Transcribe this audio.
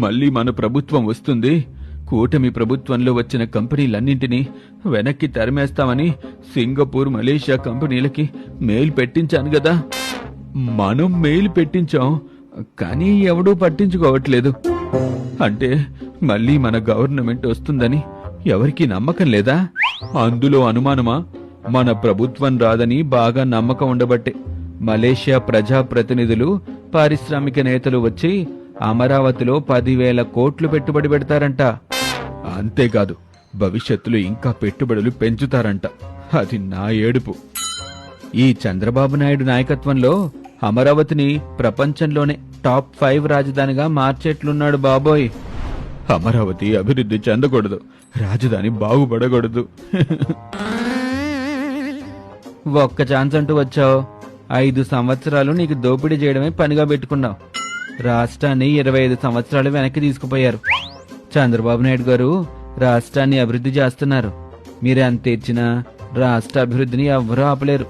మళ్ళీ మన ప్రభుత్వం వస్తుంది, కూటమి ప్రభుత్వంలో వచ్చిన కంపెనీలన్నింటినీ వెనక్కి తరిమేస్తామని సింగపూర్, మలేషియా కంపెనీలకి మెయిల్ పెట్టించాను కదా. మనం మెయిల్ పెట్టించాం, కానీ ఎవడూ పట్టించుకోవట్లేదు. అంటే మళ్ళీ మన గవర్నమెంట్ వస్తుందని ఎవరికీ నమ్మకం లేదా? అందులో అనుమానమా? మన ప్రభుత్వం రాదని బాగా నమ్మకం ఉండబట్టే మలేషియా ప్రజాప్రతినిధులు, పారిశ్రామిక నేతలు వచ్చి అమరావతిలో 10,000 కోట్లు పెట్టుబడి పెడతారంట. అంతేకాదు, భవిష్యత్తులో ఇంకా పెట్టుబడులు పెంచుతారంట. అది నా ఏడుపు. ఈ చంద్రబాబు నాయుడు నాయకత్వంలో అమరావతిని ప్రపంచంలోనే టాప్ 5 రాజధానిగా మార్చేట్లున్నాడు బాబోయ్. అమరావతి అభివృద్ధి చెందకూడదు, రాజధాని బాగుపడకూడదు. ఒక్క ఛాన్స్ అంటూ వచ్చావు, 5 సంవత్సరాలు నీకు దోపిడీ చేయడమే పనిగా పెట్టుకున్నావు. రాష్ట్రాన్ని 25 సంవత్సరాలు వెనక్కి తీసుకుపోయారు. చంద్రబాబు నాయుడు గారు రాష్ట్రాన్ని అభివృద్ధి చేస్తున్నారు. మీరెంత ఇచ్చినా రాష్ట్ర అభివృద్ధిని ఎవ్వరూ ఆపలేరు.